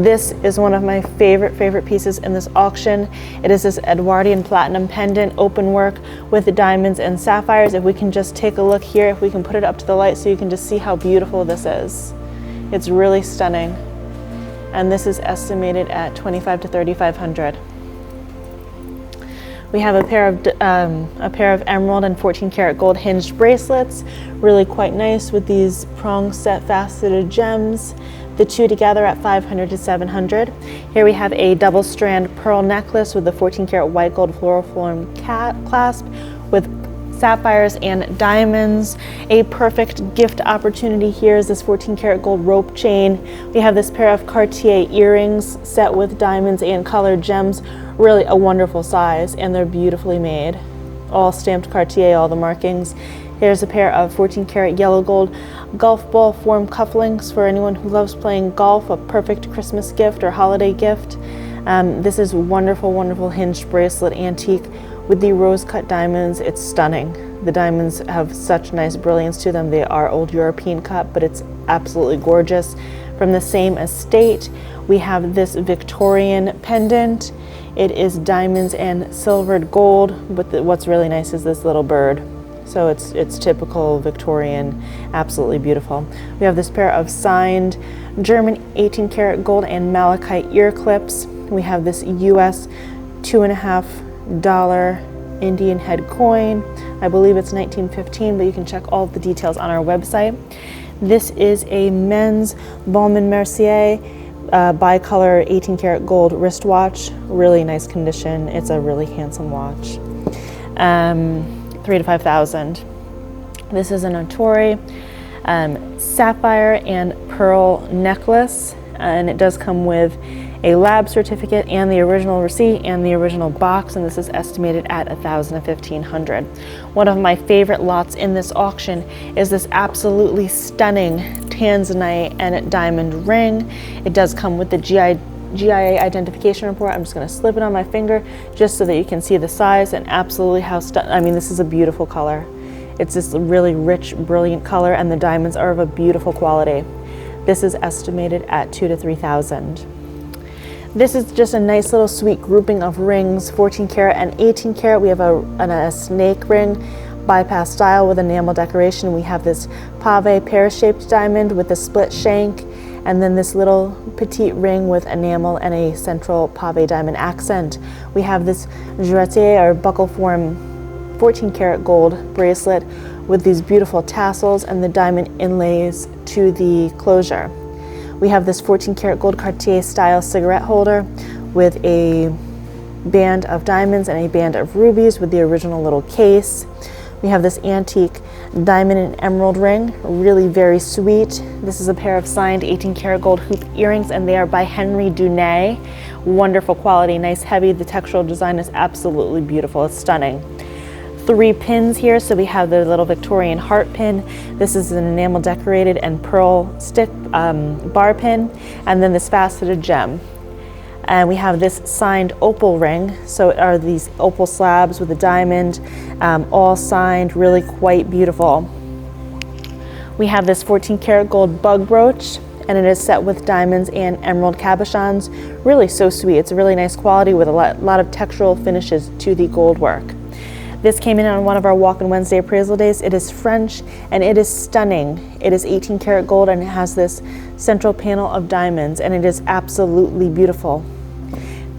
This is one of my favorite pieces in this auction. It is this Edwardian platinum pendant, open work with the diamonds and sapphires. If we can just take a look here, if we can put it up to the light so you can just see how beautiful this is. It's really stunning. And this is estimated at $2,500 to $3,500. We have a pair of emerald and 14 karat gold hinged bracelets, really quite nice with these prong set faceted gems. The 2 together at $500 to $700. Here we have a double strand pearl necklace with the 14 karat white gold floral form clasp with sapphires and diamonds. A perfect gift opportunity here is this 14 karat gold rope chain. We have this pair of Cartier earrings set with diamonds and colored gems. Really a wonderful size, and they're beautifully made. All stamped Cartier, all the markings. Here's a pair of 14 karat yellow gold golf ball form cufflinks for anyone who loves playing golf, a perfect Christmas gift or holiday gift. This is wonderful hinged bracelet antique with the rose cut diamonds. It's stunning. The diamonds have such nice brilliance to them. They are old European cut, but it's absolutely gorgeous. From the same estate, we have this Victorian pendant. It is diamonds and silvered gold, but what's really nice is this little bird. So it's typical Victorian, absolutely beautiful. We have this pair of signed German 18 karat gold and malachite ear clips. We have this US $2.50 Indian head coin. I believe it's 1915, but you can check all of the details on our website. This is a men's Baume & Mercier bicolor 18 karat gold wristwatch. Really nice condition. It's a really handsome watch. $3,000 to $5,000. This is a Notori sapphire and pearl necklace, and it does come with a lab certificate and the original receipt and the original box, and this is estimated at $1,000 to $1,500. One of my favorite lots in this auction is this absolutely stunning tanzanite and diamond ring. It does come with the GIA identification report. I'm just going to slip it on my finger just so that you can see the size and absolutely how I mean, this is a beautiful color. It's this really rich, brilliant color, and the diamonds are of a beautiful quality. This is estimated at $2,000 to $3,000. This is just a nice little sweet grouping of rings, 14 karat and 18 karat. We have a snake ring, bypass style with enamel decoration. We have this pave pear-shaped diamond with a split shank, and then this little petite ring with enamel and a central pave diamond accent. We have this jarretier or buckle form 14 karat gold bracelet with these beautiful tassels and the diamond inlays to the closure. We have this 14 karat gold Cartier style cigarette holder with a band of diamonds and a band of rubies with the original little case. We have this antique diamond and emerald ring, really very sweet. This is a pair of signed 18 karat gold hoop earrings, and they are by Henry Dunay. Wonderful quality, nice heavy. The textural design is absolutely beautiful. It's stunning. 3 pins here. So we have the little Victorian heart pin. This is an enamel decorated and pearl stick bar pin, and then this faceted gem. And we have this signed opal ring. So it are these opal slabs with a diamond, all signed, really quite beautiful. We have this 14 karat gold bug brooch, and it is set with diamonds and emerald cabochons. Really so sweet. It's a really nice quality with a lot of textural finishes to the gold work. This came in on one of our Walk-in Wednesday appraisal days. It is French and it is stunning. It is 18 karat gold and it has this central panel of diamonds, and it is absolutely beautiful.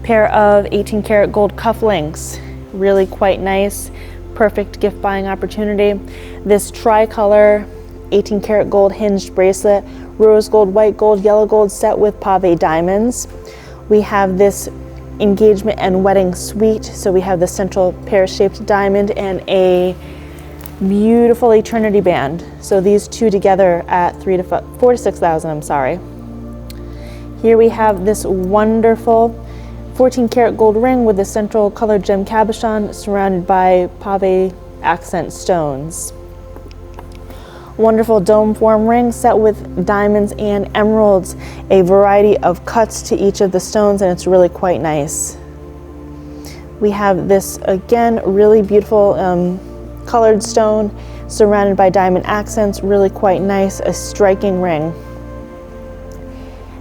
Pair of 18 karat gold cufflinks, really quite nice, perfect gift buying opportunity. This tricolor 18 karat gold hinged bracelet, rose gold, white gold, yellow gold set with pave diamonds. We have this engagement and wedding suite. So we have the central pear-shaped diamond and a beautiful eternity band. So these two together at 4 to 6,000, I'm sorry. Here we have this wonderful 14 karat gold ring with the central colored gem cabochon surrounded by pave accent stones. Wonderful dome form ring set with diamonds and emeralds, a variety of cuts to each of the stones, and it's really quite nice. We have this, again, really beautiful colored stone surrounded by diamond accents, really quite nice, a striking ring.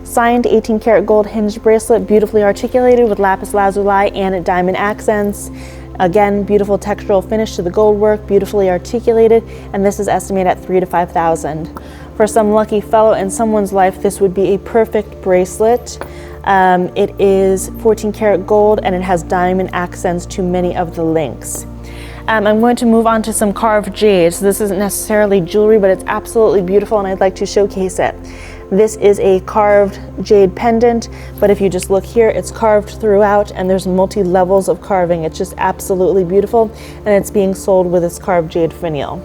Signed 18 karat gold hinged bracelet, beautifully articulated with lapis lazuli and diamond accents. Again, beautiful textural finish to the gold work, beautifully articulated, and this is estimated at 3 to 5,000. For some lucky fellow in someone's life, this would be a perfect bracelet. It is 14 karat gold and it has diamond accents to many of the links. I'm going to move on to some carved jade. So this isn't necessarily jewelry, but it's absolutely beautiful and I'd like to showcase it. This is a carved jade pendant, but if you just look here, it's carved throughout and there's multi-levels of carving. It's just absolutely beautiful and it's being sold with this carved jade finial.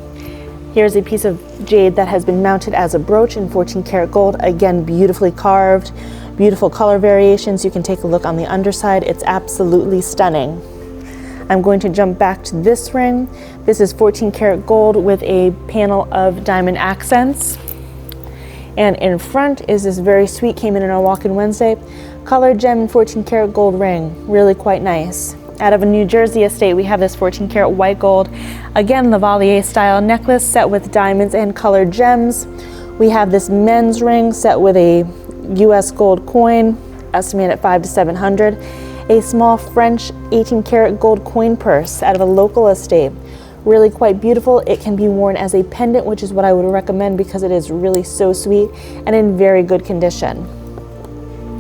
Here's a piece of jade that has been mounted as a brooch in 14 karat gold. Again, beautifully carved, beautiful color variations. You can take a look on the underside. It's absolutely stunning. I'm going to jump back to this ring. This is 14 karat gold with a panel of diamond accents. And in front is this very sweet, came in our walk-in Wednesday, colored gem and 14 karat gold ring, really quite nice. Out of a New Jersey estate, we have this 14 karat white gold, again, Lavalier style necklace set with diamonds and colored gems. We have this men's ring set with a US gold coin, estimated at 5 to 700. A small French 18 karat gold coin purse out of a local estate. Really quite beautiful. It can be worn as a pendant, which is what I would recommend because it is really so sweet and in very good condition.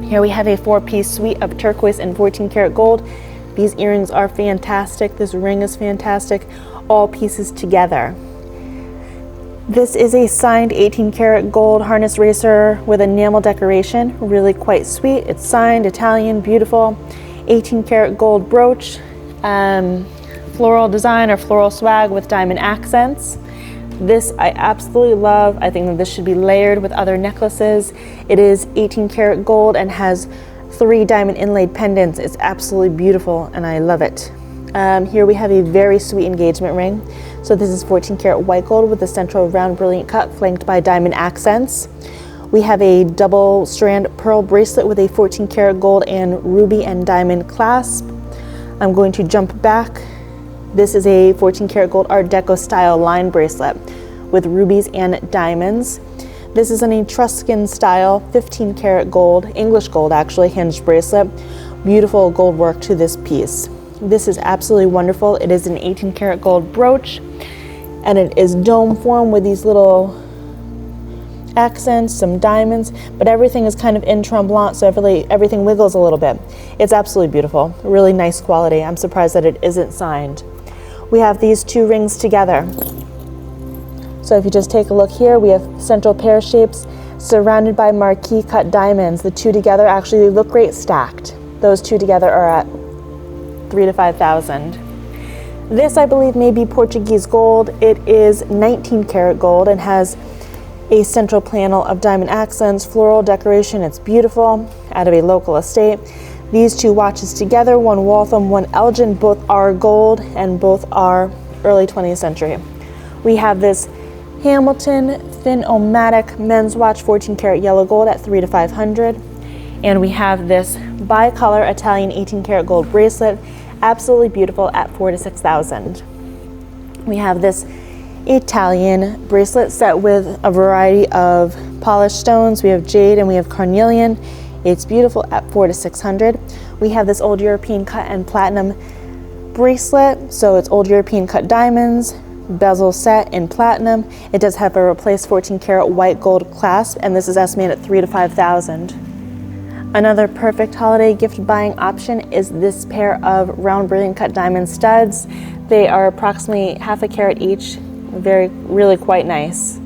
Here we have a 4-piece suite of turquoise and 14 karat gold. These earrings are fantastic. This ring is fantastic. All pieces together. This is a signed 18 karat gold harness racer with enamel decoration. Really quite sweet. It's signed, Italian, beautiful. 18 karat gold brooch. Floral design or floral swag with diamond accents. This I absolutely love. I think that this should be layered with other necklaces. It is 18 karat gold and has 3 diamond inlaid pendants. It's absolutely beautiful and I love it. Here we have a very sweet engagement ring. So this is 14 karat white gold with a central round brilliant cut flanked by diamond accents. We have a double strand pearl bracelet with a 14 karat gold and ruby and diamond clasp. I'm going to jump back. This is a 14 karat gold Art Deco style line bracelet with rubies and diamonds. This is an Etruscan style 15 karat gold, English gold actually, hinged bracelet. Beautiful gold work to this piece. This is absolutely wonderful. It is an 18 karat gold brooch and it is dome form with these little accents, some diamonds, but everything is kind of in tremblant, so everything wiggles a little bit. It's absolutely beautiful, really nice quality. I'm surprised that it isn't signed. We have these 2 rings together. So if you just take a look here, we have central pear shapes surrounded by marquee cut diamonds. The 2 together actually look great stacked. Those 2 together are at 3 to 5,000. This I believe may be Portuguese gold. It is 19 karat gold and has a central panel of diamond accents, floral decoration. It's beautiful, out of a local estate. These 2 watches together, one Waltham, one Elgin, both are gold and both are early 20th century. We have this Hamilton Thin-O-Matic men's watch, 14 karat yellow gold at 3 to 500. And we have this bicolor Italian 18 karat gold bracelet, absolutely beautiful at 4 to 6,000. We have this Italian bracelet set with a variety of polished stones. We have jade and we have carnelian. It's beautiful at 4 to 600. We have this old European cut and platinum bracelet. So it's old European cut diamonds, bezel set in platinum. It does have a replaced 14 karat white gold clasp, and this is estimated at 3 to 5,000. Another perfect holiday gift buying option is this pair of round brilliant cut diamond studs. They are approximately half a carat each. Really quite nice.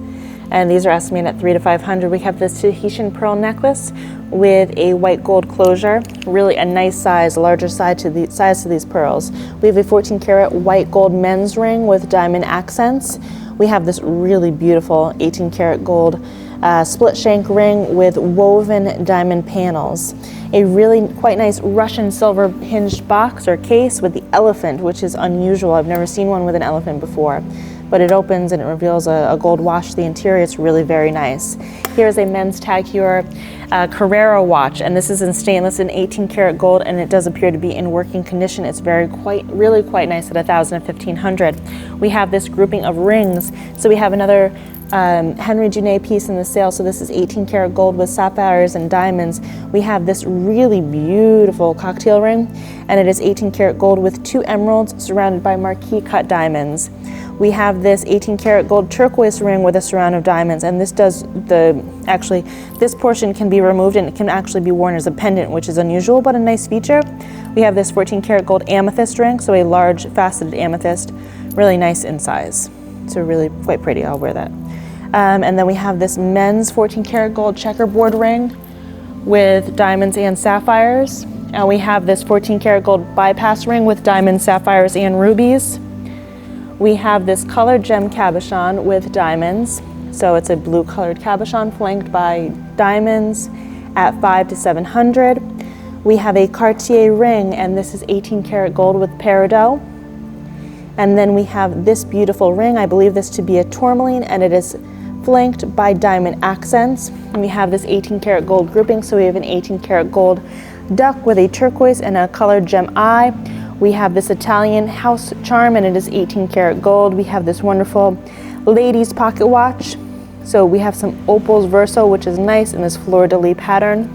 and these are estimated at $300 to $500. We have this Tahitian pearl necklace with a white gold closure, really a nice size, larger size to these pearls. We have a 14 karat white gold men's ring with diamond accents. We have this really beautiful 18 karat gold split shank ring with woven diamond panels. A really quite nice Russian silver hinged box or case with the elephant, which is unusual. I've never seen one with an elephant before. But it opens and it reveals a gold wash to the interior. It's really very nice. Here's a men's Tag Heuer Carrera watch, and this is in stainless in 18 karat gold, and it does appear to be in working condition. It's really quite nice at $1,000 to $1,500. We have this grouping of rings. So we have another Henry Junet piece in the sale. So this is 18 karat gold with sapphires and diamonds. We have this really beautiful cocktail ring, and it is 18 karat gold with 2 emeralds surrounded by marquee cut diamonds. We have this 18 karat gold turquoise ring with a surround of diamonds, and this this portion can be removed and it can actually be worn as a pendant, which is unusual but a nice feature. We have this 14 karat gold amethyst ring, so a large faceted amethyst, really nice in size. So really quite pretty, I'll wear that. And then we have this men's 14 karat gold checkerboard ring with diamonds and sapphires. And we have this 14 karat gold bypass ring with diamonds, sapphires, and rubies. We have this colored gem cabochon with diamonds. So it's a blue colored cabochon flanked by diamonds at $500 to $700. We have a Cartier ring, and this is 18 karat gold with peridot. And then we have this beautiful ring. I believe this to be a tourmaline, and it is flanked by diamond accents. And we have this 18 karat gold grouping. So we have an 18 karat gold duck with a turquoise and a colored gem eye. We have this Italian house charm, and it is 18 karat gold. We have this wonderful ladies pocket watch. So we have some opals verso, which is nice in this fleur-de-lis pattern.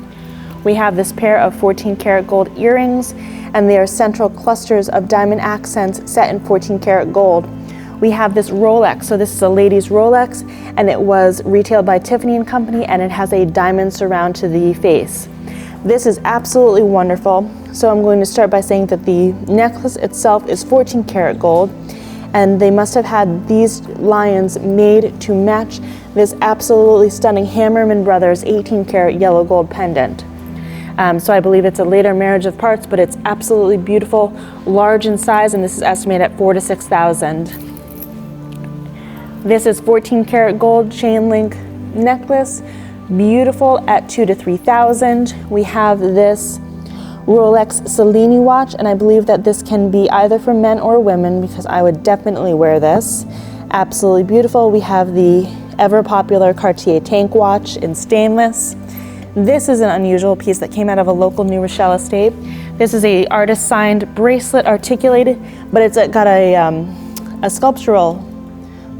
We have this pair of 14 karat gold earrings, and they are central clusters of diamond accents set in 14 karat gold. We have this Rolex. So this is a ladies Rolex, and it was retailed by Tiffany & Company, and it has a diamond surround to the face. This is absolutely wonderful. So I'm going to start by saying that the necklace itself is 14 karat gold, and they must have had these lions made to match this absolutely stunning Hammerman Brothers 18 karat yellow gold pendant. So I believe it's a later marriage of parts, but it's absolutely beautiful, large in size, and this is estimated at $4,000 to $6,000. This is 14 karat gold chain link necklace, beautiful at $2,000 to $3,000. We have this Rolex Cellini watch, and I believe that this can be either for men or women because I would definitely wear this. Absolutely beautiful. We have the ever popular Cartier tank watch in stainless. This is an unusual piece that came out of a local New Rochelle estate. This is a artist signed bracelet, articulated, but it's got a sculptural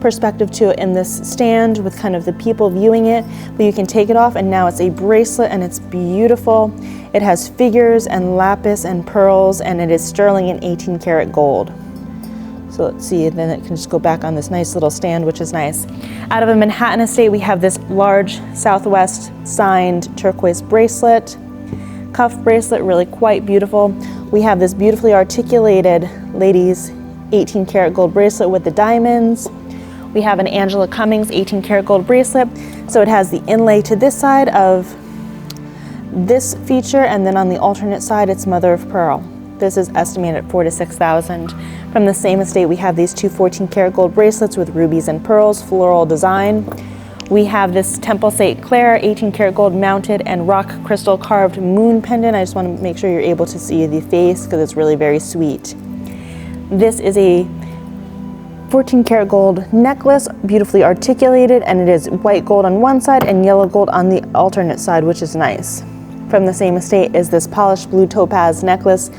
perspective to it in this stand with kind of the people viewing it, but you can take it off, and now it's a bracelet, and it's beautiful. It has figures and lapis and pearls, and it is sterling in 18 karat gold. So let's see, and then it can just go back on this nice little stand, which is nice. Out of a Manhattan estate, we have this large Southwest signed turquoise bracelet, cuff bracelet, really quite beautiful. We have this beautifully articulated ladies 18 karat gold bracelet with the diamonds. We have an Angela Cummings 18 karat gold bracelet. So it has the inlay to this side of this feature, and then on the alternate side, it's mother of pearl. This is estimated at $4,000 to $6,000. From the same estate, we have these two 14 karat gold bracelets with rubies and pearls, floral design. We have this Temple St. Clair 18 karat gold mounted and rock crystal carved moon pendant. I just want to make sure you're able to see the face because it's really very sweet. This is a 14 karat gold necklace, beautifully articulated, and it is white gold on one side and yellow gold on the alternate side, which is nice. From the same estate is this polished blue topaz necklace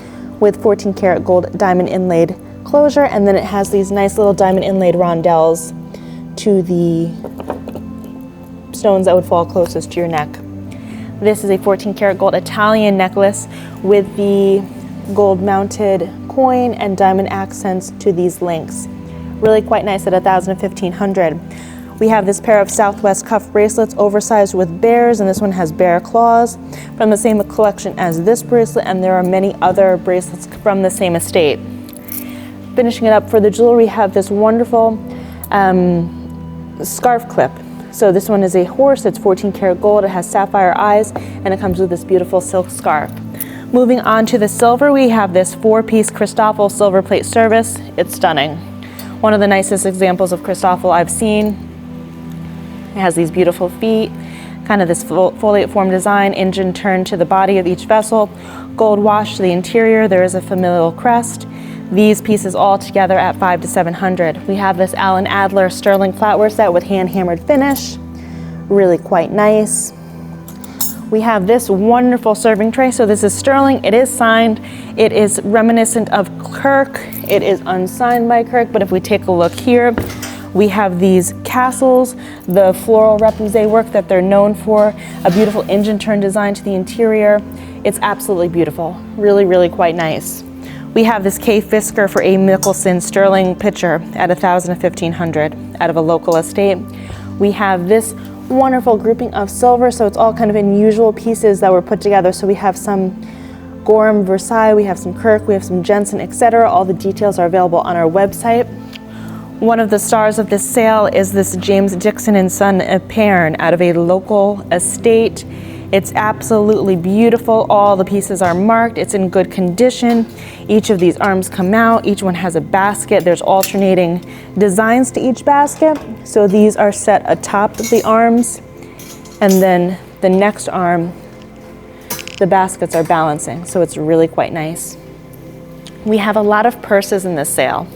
with 14 karat gold diamond inlaid closure, and then it has these nice little diamond inlaid rondelles to the stones that would fall closest to your neck. This is a 14 karat gold Italian necklace with the gold mounted coin and diamond accents to these links. Really quite nice at $1,000 to $1,500. We have this pair of Southwest cuff bracelets, oversized with bears, and this one has bear claws, from the same collection as this bracelet, and there are many other bracelets from the same estate. Finishing it up for the jewelry, we have this wonderful scarf clip. So this one is a horse, it's 14 karat gold, it has sapphire eyes, and it comes with this beautiful silk scarf. Moving on to the silver, we have this 4-piece Christoffel silver plate service. It's stunning. One of the nicest examples of Christoffel I've seen. It has these beautiful feet, kind of this foliate form design, engine turned to the body of each vessel, gold wash to the interior, there is a familial crest. These pieces all together at $500 to $700. We have this Alan Adler sterling flatware set with hand-hammered finish, really quite nice. We have this wonderful serving tray. So this is sterling, it is signed, it is reminiscent of Kirk, it is unsigned by Kirk, but if we take a look here, we have these castles, the floral repoussé work that they're known for, a beautiful engine turn design to the interior. It's absolutely beautiful, really, really quite nice. We have this Kay Fisker for a Mickelson sterling pitcher at $1,000 to $1,500 out of a local estate. We have this wonderful grouping of silver, so it's all kind of unusual pieces that were put together. So we have some Gorham Versailles, we have some Kirk, we have some Jensen, etc. All the details are available on our website. One of the stars of this sale is this James Dixon and Son Perrin out of a local estate. It's absolutely beautiful. All the pieces are marked. It's in good condition. Each of these arms come out. Each one has a basket. There's alternating designs to each basket. So these are set atop the arms, and then the next arm, the baskets are balancing. So it's really quite nice. We have a lot of purses in this sale.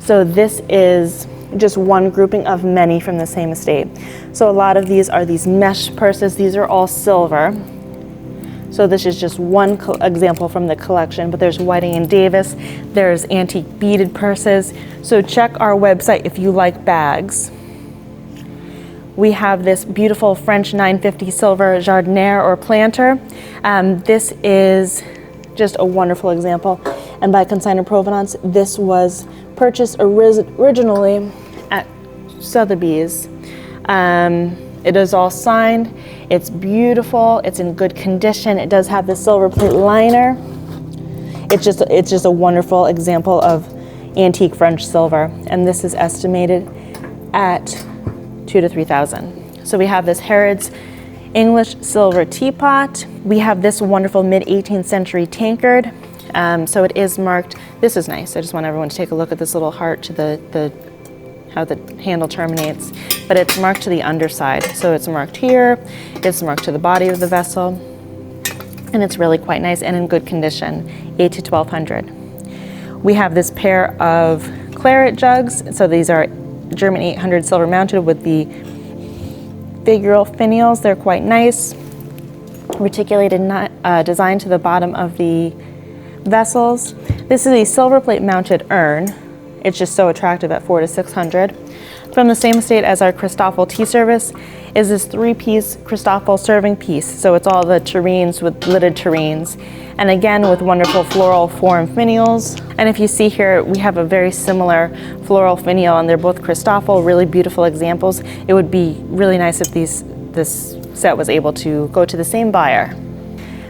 So this is just one grouping of many from the same estate. So a lot of these are these mesh purses. These are all silver. So this is just one example from the collection, but there's Whiting & Davis, there's antique beaded purses. So check our website if you like bags. We have this beautiful French 950 silver jardiniere or planter. This is just a wonderful example. And by Consignor Provenance, this was purchased originally at Sotheby's. It is all signed, it's beautiful, it's in good condition, it does have the silver plate liner. It's just a wonderful example of antique French silver, and this is estimated at $2,000 to $3,000. So we have this Harrods English silver teapot. We have this wonderful mid-18th century tankard. So it is marked. This is nice. I just want everyone to take a look at this little heart to the how the handle terminates, but it's marked to the underside. So it's marked here, it's marked to the body of the vessel, and it's really quite nice and in good condition, $800 to $1,200. We have this pair of claret jugs. So these are German 800 silver mounted with the figural finials. They're quite nice. Reticulated design to the bottom of the vessels. This is a silver plate mounted urn. It's just so attractive at $400 to $600. From the same estate as our Christoffel tea service is this 3-piece Christoffel serving piece. So it's all the tureens with lidded tureens. And again, with wonderful floral form finials. And if you see here, we have a very similar floral finial, and they're both Christoffel, really beautiful examples. It would be really nice if this set was able to go to the same buyer.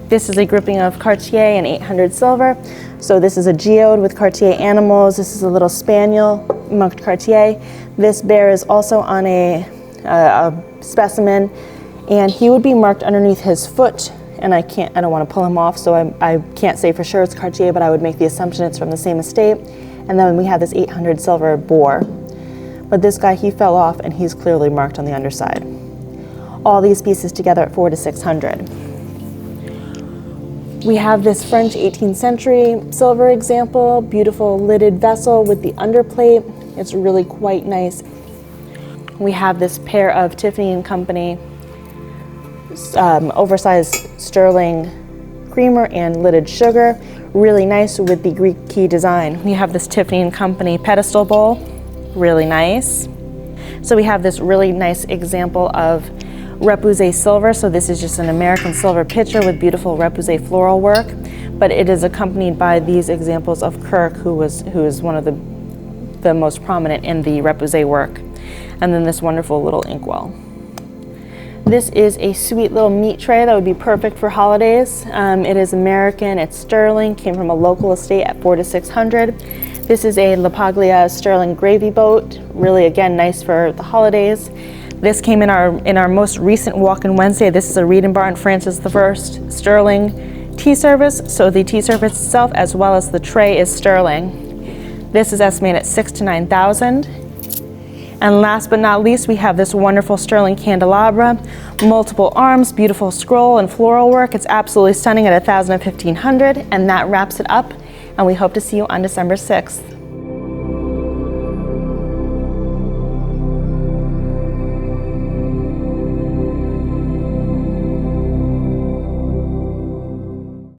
This is a grouping of Cartier and 800 silver. So this is a geode with Cartier animals. This is a little spaniel marked Cartier. This bear is also on a specimen, and he would be marked underneath his foot. And I don't want to pull him off, so I can't say for sure it's Cartier, but I would make the assumption it's from the same estate. And then we have this 800 silver boar. But this guy, he fell off, and he's clearly marked on the underside. All these pieces together at $400 to $600. We have this French 18th century silver example, beautiful lidded vessel with the underplate. It's really quite nice. We have this pair of Tiffany & Company oversized sterling creamer and lidded sugar, really nice with the Greek key design. We have this Tiffany & Company pedestal bowl, really nice. So we have this really nice example of repoussé silver. So this is just an American silver pitcher with beautiful repoussé floral work, but it is accompanied by these examples of Kirk, who is one of the most prominent in the repoussé work, and then this wonderful little inkwell. This is a sweet little meat tray that would be perfect for holidays. It is American, it's sterling, came from a local estate at $400 to $600. This is a La Paglia sterling gravy boat, really again nice for the holidays. This came in our most recent Walk-in Wednesday. This is a Reed & Barton Francis I sterling tea service. So the tea service itself, as well as the tray, is sterling. This is estimated at $6,000 to $9,000. And last but not least, we have this wonderful sterling candelabra, multiple arms, beautiful scroll and floral work. It's absolutely stunning at $1,000 to $1,500, and that wraps it up. And we hope to see you on December 6th.